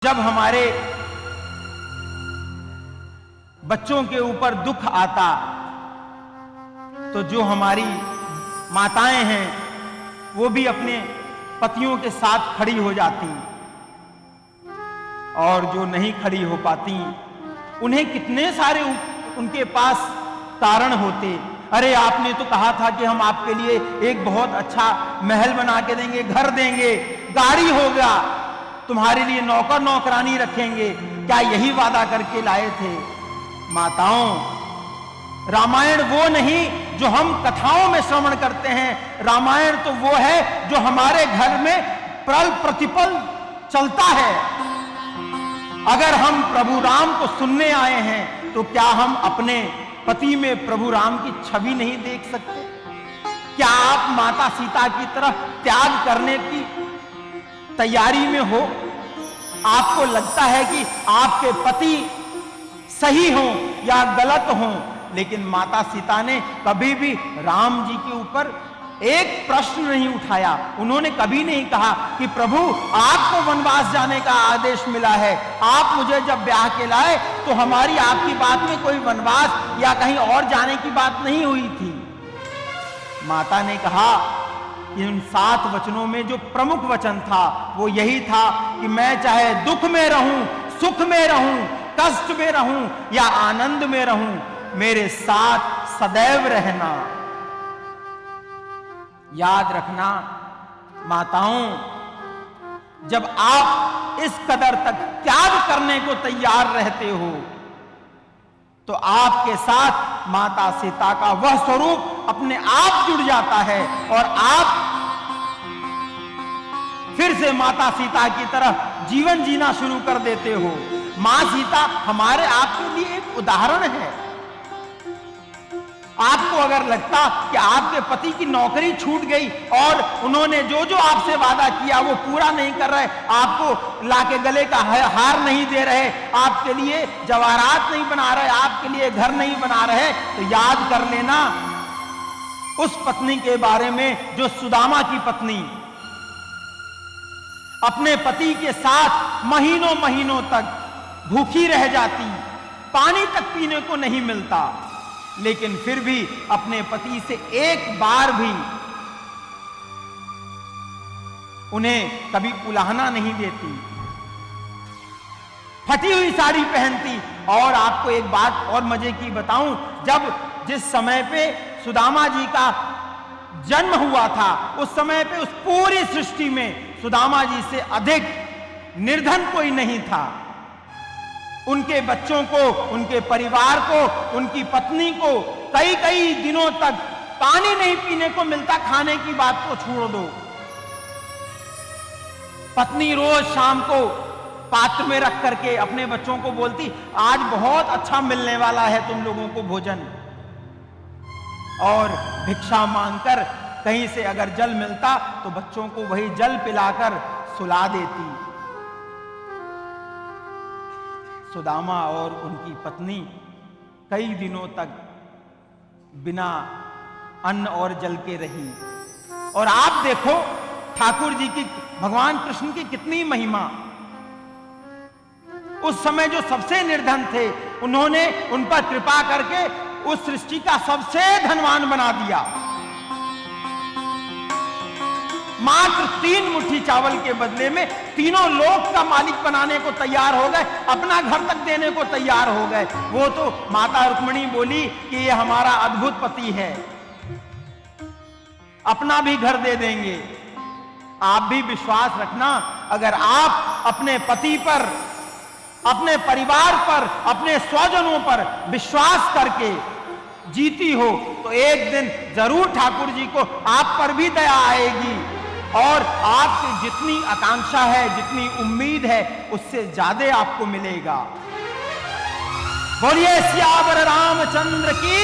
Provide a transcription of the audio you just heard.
जब हमारे बच्चों के ऊपर दुख आता तो जो हमारी माताएं हैं वो भी अपने पतियों के साथ खड़ी हो जाती, और जो नहीं खड़ी हो पाती उन्हें कितने सारे उनके पास कारण होते। अरे आपने तो कहा था कि हम आपके लिए एक बहुत अच्छा महल बना के देंगे, घर देंगे, गाड़ी होगा, तुम्हारे लिए नौकर नौकरानी रखेंगे, क्या यही वादा करके लाए थे? माताओं, रामायण वो नहीं जो हम कथाओं में श्रवण करते हैं, रामायण तो वो है जो हमारे घर में प्रल प्रतिपल चलता है। अगर हम प्रभु राम को सुनने आए हैं तो क्या हम अपने पति में प्रभु राम की छवि नहीं देख सकते? क्या आप माता सीता की तरह त्याग करने की तैयारी में हो? आपको लगता है कि आपके पति सही हों या गलत हों, लेकिन माता सीता ने कभी भी राम जी के ऊपर एक प्रश्न नहीं उठाया। उन्होंने कभी नहीं कहा कि प्रभु आपको वनवास जाने का आदेश मिला है, आप मुझे जब ब्याह के लाए तो हमारी आपकी बात में कोई वनवास या कहीं और जाने की बात नहीं हुई थी। माता ने कहा कि उन 7 वचनों में जो प्रमुख वचन था वो यही था कि मैं चाहे दुख में रहूं, सुख में रहूं, कष्ट में रहूं या आनंद में रहूं, मेरे साथ सदैव रहना। याद रखना माताओं, जब आप इस कदर तक त्याग करने को तैयार रहते हो तो आपके साथ माता सीता का वह स्वरूप अपने आप जुड़ जाता है और आप फिर से माता सीता की तरह जीवन जीना शुरू कर देते हो। मां सीता हमारे आपके लिए एक उदाहरण है। आपको अगर लगता कि आपके पति की नौकरी छूट गई और उन्होंने जो जो आपसे वादा किया वो पूरा नहीं कर रहे, आपको लाके गले का हार नहीं दे रहे, आपके लिए जवाहरात नहीं बना रहे, आपके लिए घर नहीं बना रहे, तो याद कर लेना उस पत्नी के बारे में जो सुदामा की पत्नी अपने पति के साथ महीनों महीनों तक भूखी रह जाती, पानी तक पीने को नहीं मिलता, लेकिन फिर भी अपने पति से एक बार भी उन्हें कभी उलाहना नहीं देती, फटी हुई साड़ी पहनती। और आपको एक बात और मजे की बताऊं, जिस समय पे सुदामा जी का जन्म हुआ था उस समय पे उस पूरी सृष्टि में सुदामा जी से अधिक निर्धन कोई नहीं था। उनके बच्चों को, उनके परिवार को, उनकी पत्नी को कई कई दिनों तक पानी नहीं पीने को मिलता, खाने की बात को छोड़ दो। पत्नी रोज शाम को पात्र में रख करके अपने बच्चों को बोलती, आज बहुत अच्छा मिलने वाला है तुम लोगों को भोजन, और भिक्षा मांगकर कहीं से अगर जल मिलता तो बच्चों को वही जल पिलाकर सुला देती। सुदामा और उनकी पत्नी कई दिनों तक बिना अन्न और जल के रही। और आप देखो ठाकुर जी की, भगवान कृष्ण की कितनी महिमा। उस समय जो सबसे निर्धन थे उन्होंने उन पर कृपा करके उस सृष्टि का सबसे धनवान बना दिया। मात्र 3 मुट्ठी चावल के बदले में तीनों लोक का मालिक बनाने को तैयार हो गए, अपना घर तक देने को तैयार हो गए। वो तो माता रुक्मिणी बोली कि ये हमारा अद्भुत पति है, अपना भी घर दे देंगे। आप भी विश्वास रखना, अगर आप अपने पति पर, अपने परिवार पर, अपने स्वजनों पर विश्वास करके जीती हो तो एक दिन जरूर ठाकुर जी को आप पर भी दया आएगी और आपकी जितनी आकांक्षा है, जितनी उम्मीद है, उससे ज्यादा आपको मिलेगा। बोलिए सियावर रामचंद्र की।